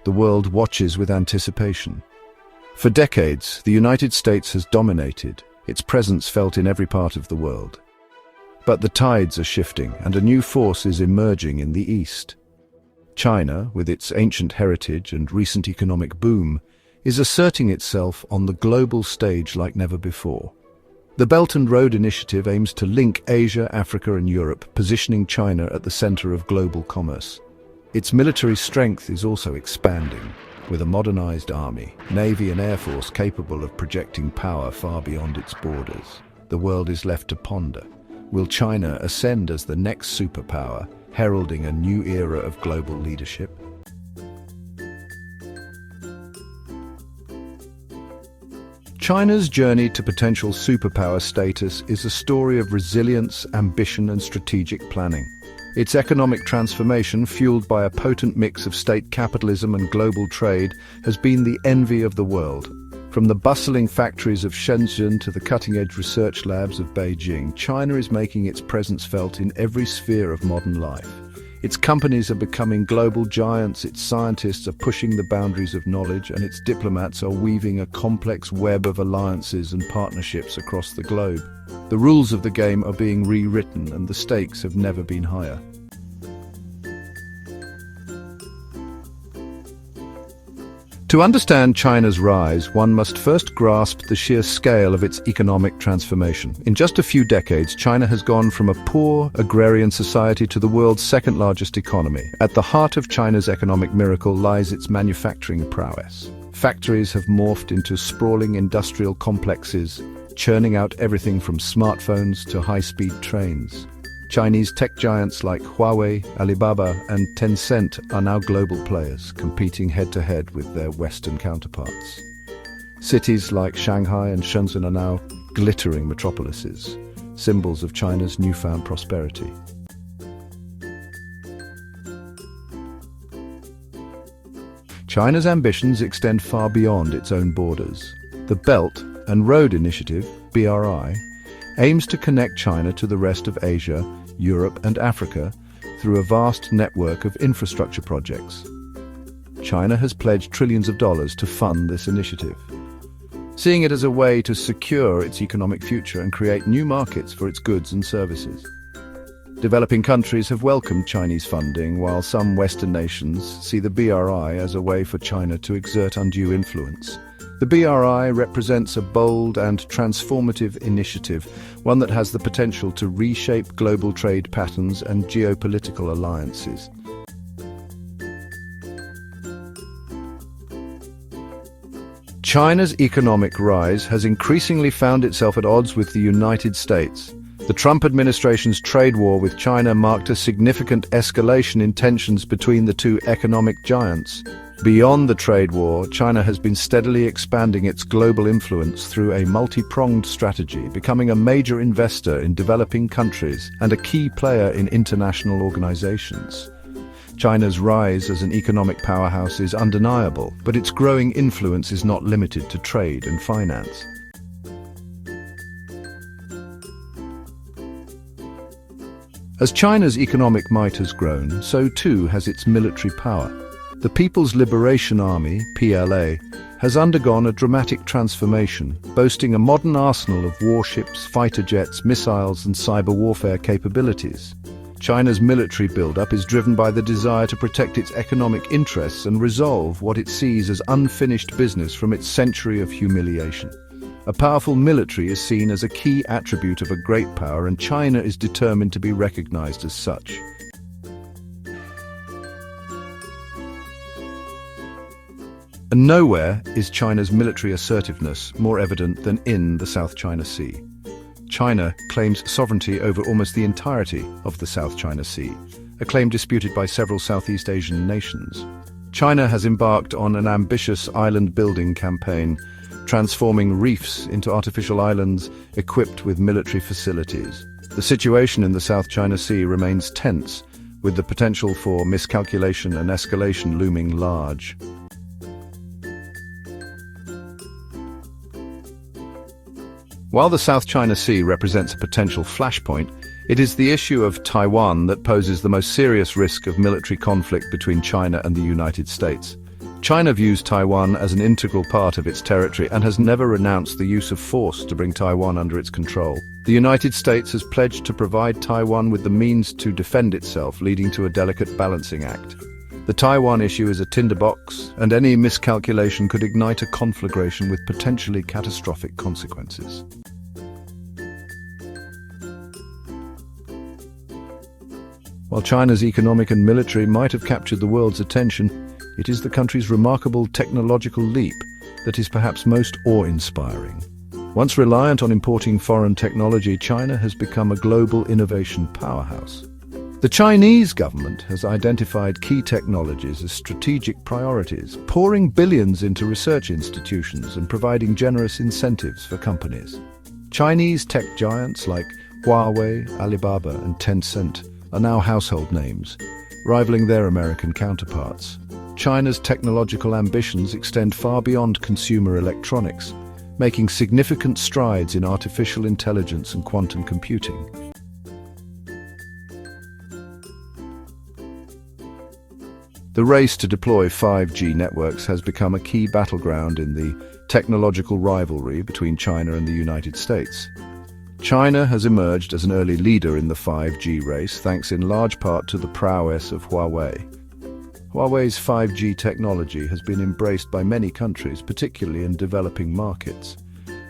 The world watches with anticipation. For decades, the United States has dominated, its presence felt in every part of the world. But the tides are shifting, and a new force is emerging in the East. China, with its ancient heritage and recent economic boom, is asserting itself on the global stage like never before. The Belt and Road Initiative aims to link Asia, Africa and Europe, positioning China at the center of global commerce. Its military strength is also expanding, with a modernized army, navy and air force capable of projecting power far beyond its borders. The world is left to ponder. Will China ascend as the next superpower, heralding a new era of global leadership? China's journey to potential superpower status is a story of resilience, ambition and strategic planning. Its economic transformation, fueled by a potent mix of state capitalism and global trade, has been the envy of the world. From the bustling factories of Shenzhen to the cutting-edge research labs of Beijing, China is making its presence felt in every sphere of modern life. Its companies are becoming global giants, its scientists are pushing the boundaries of knowledge, and its diplomats are weaving a complex web of alliances and partnerships across the globe. The rules of the game are being rewritten, and the stakes have never been higher. To understand China's rise, one must first grasp the sheer scale of its economic transformation. In just a few decades, China has gone from a poor, agrarian society to the world's second-largest economy. At the heart of China's economic miracle lies its manufacturing prowess. Factories have morphed into sprawling industrial complexes, churning out everything from smartphones to high-speed trains. Chinese tech giants like Huawei, Alibaba and Tencent are now global players, competing head-to-head with their Western counterparts. Cities like Shanghai and Shenzhen are now glittering metropolises, symbols of China's newfound prosperity. China's ambitions extend far beyond its own borders. The Belt and Road Initiative, BRI, aims to connect China to the rest of Asia, Europe and Africa through a vast network of infrastructure projects. China has pledged trillions of dollars to fund this initiative, seeing it as a way to secure its economic future and create new markets for its goods and services. Developing countries have welcomed Chinese funding, while some Western nations see the BRI as a way for China to exert undue influence. The BRI represents a bold and transformative initiative, one that has the potential to reshape global trade patterns and geopolitical alliances. China's economic rise has increasingly found itself at odds with the United States. The Trump administration's trade war with China marked a significant escalation in tensions between the two economic giants. Beyond the trade war, China has been steadily expanding its global influence through a multi-pronged strategy, becoming a major investor in developing countries and a key player in international organizations. China's rise as an economic powerhouse is undeniable, but its growing influence is not limited to trade and finance. As China's economic might has grown, so too has its military power. The People's Liberation Army, PLA, has undergone a dramatic transformation, boasting a modern arsenal of warships, fighter jets, missiles and cyber warfare capabilities. China's military buildup is driven by the desire to protect its economic interests and resolve what it sees as unfinished business from its century of humiliation. A powerful military is seen as a key attribute of a great power, and China is determined to be recognized as such. And nowhere is China's military assertiveness more evident than in the South China Sea. China claims sovereignty over almost the entirety of the South China Sea, a claim disputed by several Southeast Asian nations. China has embarked on an ambitious island-building campaign, transforming reefs into artificial islands equipped with military facilities. The situation in the South China Sea remains tense, with the potential for miscalculation and escalation looming large. While the South China Sea represents a potential flashpoint, it is the issue of Taiwan that poses the most serious risk of military conflict between China and the United States. China views Taiwan as an integral part of its territory and has never renounced the use of force to bring Taiwan under its control. The United States has pledged to provide Taiwan with the means to defend itself, leading to a delicate balancing act. The Taiwan issue is a tinderbox, and any miscalculation could ignite a conflagration with potentially catastrophic consequences. While China's economic and military might have captured the world's attention, it is the country's remarkable technological leap that is perhaps most awe-inspiring. Once reliant on importing foreign technology, China has become a global innovation powerhouse. The Chinese government has identified key technologies as strategic priorities, pouring billions into research institutions and providing generous incentives for companies. Chinese tech giants like Huawei, Alibaba, and Tencent are now household names, rivaling their American counterparts. China's technological ambitions extend far beyond consumer electronics, making significant strides in artificial intelligence and quantum computing. The race to deploy 5G networks has become a key battleground in the technological rivalry between China and the United States. China has emerged as an early leader in the 5G race, thanks in large part to the prowess of Huawei. Huawei's 5G technology has been embraced by many countries, particularly in developing markets.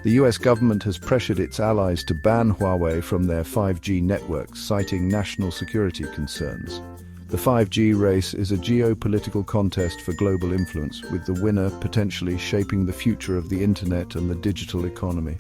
The US government has pressured its allies to ban Huawei from their 5G networks, citing national security concerns. The 5G race is a geopolitical contest for global influence, with the winner potentially shaping the future of the internet and the digital economy.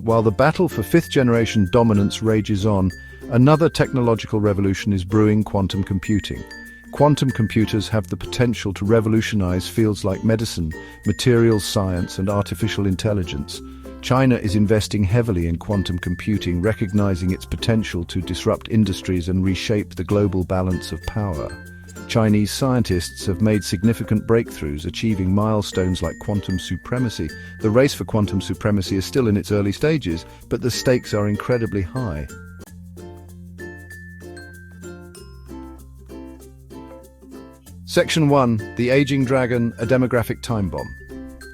While the battle for fifth-generation dominance rages on, another technological revolution is brewing: quantum computing. Quantum computers have the potential to revolutionize fields like medicine, materials science, and artificial intelligence. China is investing heavily in quantum computing, recognizing its potential to disrupt industries and reshape the global balance of power. Chinese scientists have made significant breakthroughs, achieving milestones like quantum supremacy. The race for quantum supremacy is still in its early stages, but the stakes are incredibly high. Section 1. The Aging Dragon, a Demographic Time Bomb.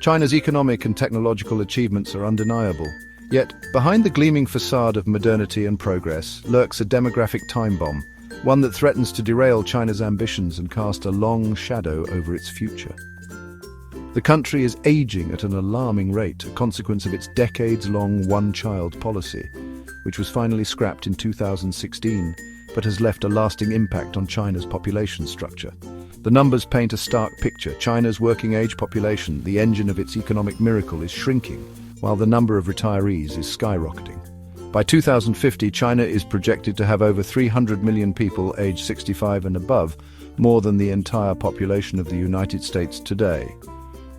China's economic and technological achievements are undeniable. Yet, behind the gleaming facade of modernity and progress lurks a demographic time bomb, one that threatens to derail China's ambitions and cast a long shadow over its future. The country is aging at an alarming rate, a consequence of its decades-long one-child policy, which was finally scrapped in 2016, but has left a lasting impact on China's population structure. The numbers paint a stark picture. China's working-age population, the engine of its economic miracle, is shrinking, while the number of retirees is skyrocketing. By 2050, China is projected to have over 300 million people aged 65 and above, more than the entire population of the United States today.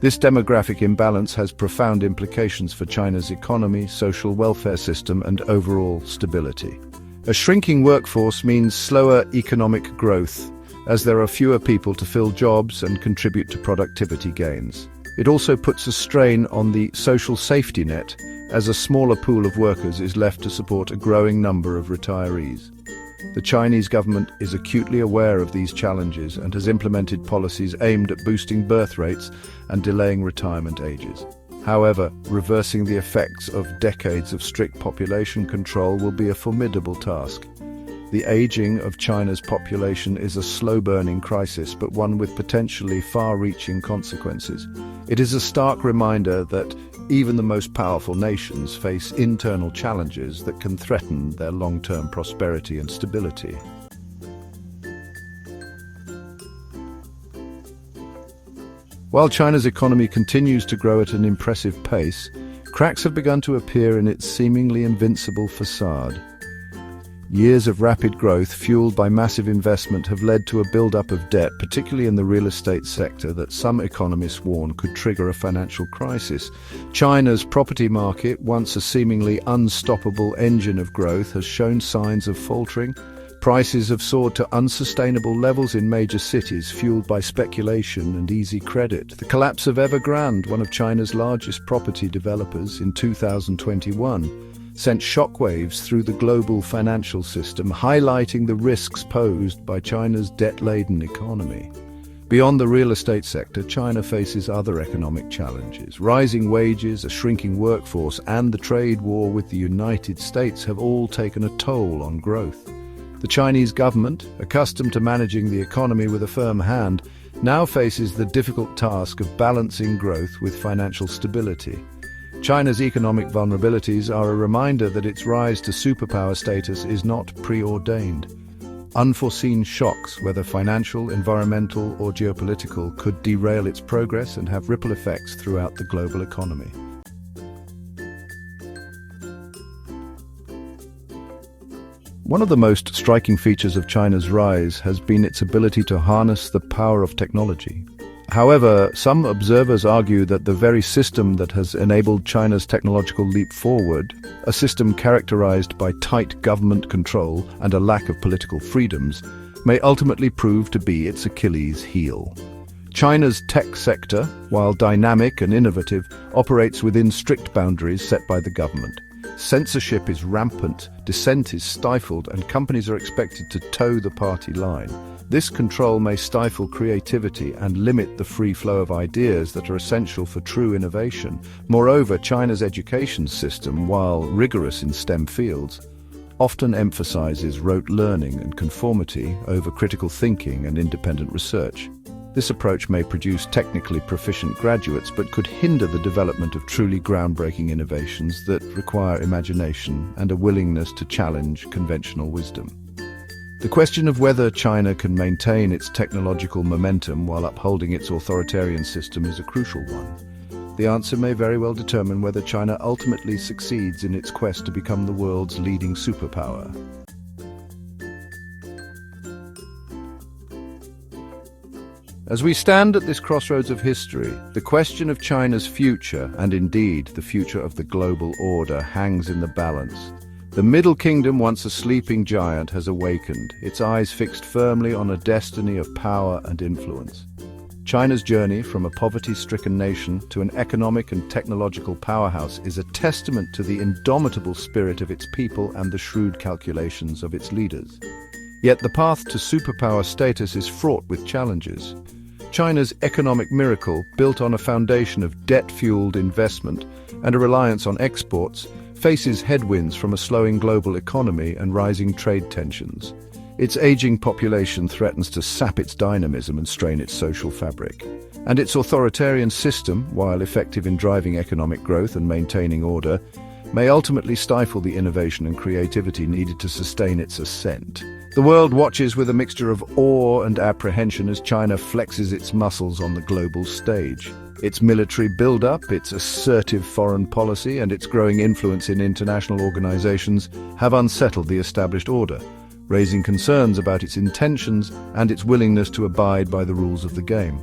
This demographic imbalance has profound implications for China's economy, social welfare system, and overall stability. A shrinking workforce means slower economic growth, as there are fewer people to fill jobs and contribute to productivity gains. It also puts a strain on the social safety net, as a smaller pool of workers is left to support a growing number of retirees. The Chinese government is acutely aware of these challenges and has implemented policies aimed at boosting birth rates and delaying retirement ages. However, reversing the effects of decades of strict population control will be a formidable task. The aging of China's population is a slow-burning crisis, but one with potentially far-reaching consequences. It is a stark reminder that even the most powerful nations face internal challenges that can threaten their long-term prosperity and stability. While China's economy continues to grow at an impressive pace, cracks have begun to appear in its seemingly invincible facade. Years of rapid growth, fueled by massive investment, have led to a build-up of debt, particularly in the real estate sector, that some economists warn could trigger a financial crisis. China's property market, once a seemingly unstoppable engine of growth, has shown signs of faltering. Prices have soared to unsustainable levels in major cities, fueled by speculation and easy credit. The collapse of Evergrande, one of China's largest property developers, in 2021, sent shockwaves through the global financial system, highlighting the risks posed by China's debt-laden economy. Beyond the real estate sector, China faces other economic challenges. Rising wages, a shrinking workforce, and the trade war with the United States have all taken a toll on growth. The Chinese government, accustomed to managing the economy with a firm hand, now faces the difficult task of balancing growth with financial stability. China's economic vulnerabilities are a reminder that its rise to superpower status is not preordained. Unforeseen shocks, whether financial, environmental, or geopolitical, could derail its progress and have ripple effects throughout the global economy. One of the most striking features of China's rise has been its ability to harness the power of technology. However, some observers argue that the very system that has enabled China's technological leap forward, a system characterized by tight government control and a lack of political freedoms, may ultimately prove to be its Achilles heel. China's tech sector, while dynamic and innovative, operates within strict boundaries set by the government. Censorship is rampant, dissent is stifled, and companies are expected to toe the party line. This control may stifle creativity and limit the free flow of ideas that are essential for true innovation. Moreover, China's education system, while rigorous in STEM fields, often emphasizes rote learning and conformity over critical thinking and independent research. This approach may produce technically proficient graduates, but could hinder the development of truly groundbreaking innovations that require imagination and a willingness to challenge conventional wisdom. The question of whether China can maintain its technological momentum while upholding its authoritarian system is a crucial one. The answer may very well determine whether China ultimately succeeds in its quest to become the world's leading superpower. As we stand at this crossroads of history, the question of China's future, and indeed the future of the global order, hangs in the balance. The Middle Kingdom, once a sleeping giant, has awakened, its eyes fixed firmly on a destiny of power and influence. China's journey from a poverty-stricken nation to an economic and technological powerhouse is a testament to the indomitable spirit of its people and the shrewd calculations of its leaders. Yet the path to superpower status is fraught with challenges. China's economic miracle, built on a foundation of debt-fueled investment and a reliance on exports, faces headwinds from a slowing global economy and rising trade tensions. Its aging population threatens to sap its dynamism and strain its social fabric. And its authoritarian system, while effective in driving economic growth and maintaining order, may ultimately stifle the innovation and creativity needed to sustain its ascent. The world watches with a mixture of awe and apprehension as China flexes its muscles on the global stage. Its military build-up, its assertive foreign policy, and its growing influence in international organizations have unsettled the established order, raising concerns about its intentions and its willingness to abide by the rules of the game.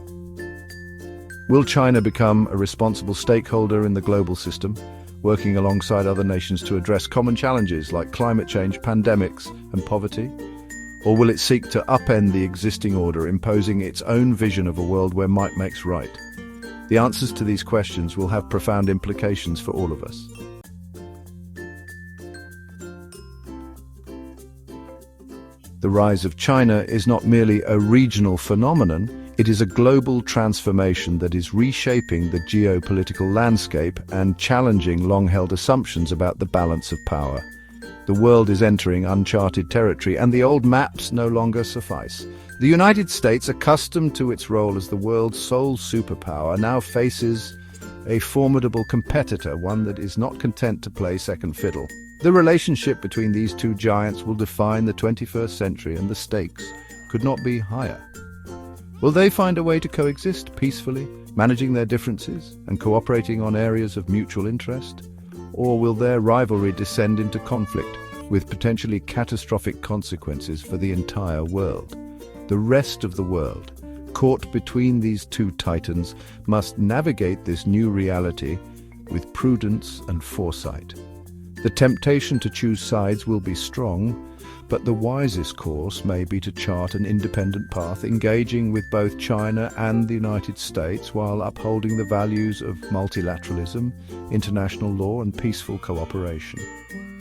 Will China become a responsible stakeholder in the global system, working alongside other nations to address common challenges like climate change, pandemics, and poverty? Or will it seek to upend the existing order, imposing its own vision of a world where might makes right? The answers to these questions will have profound implications for all of us. The rise of China is not merely a regional phenomenon, it is a global transformation that is reshaping the geopolitical landscape and challenging long-held assumptions about the balance of power. The world is entering uncharted territory, and the old maps no longer suffice. The United States, accustomed to its role as the world's sole superpower, now faces a formidable competitor, one that is not content to play second fiddle. The relationship between these two giants will define the 21st century, and the stakes could not be higher. Will they find a way to coexist peacefully, managing their differences and cooperating on areas of mutual interest? Or will their rivalry descend into conflict, with potentially catastrophic consequences for the entire world? The rest of the world, caught between these two titans, must navigate this new reality with prudence and foresight. The temptation to choose sides will be strong, But the wisest course may be to chart an independent path, engaging with both China and the United States while upholding the values of multilateralism, international law, and peaceful cooperation.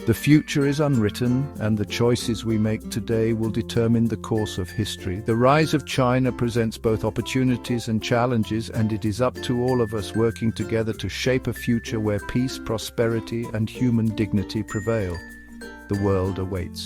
The future is unwritten, and the choices we make today will determine the course of history. The rise of China presents both opportunities and challenges, and it is up to all of us working together to shape a future where peace, prosperity, and human dignity prevail. The world awaits.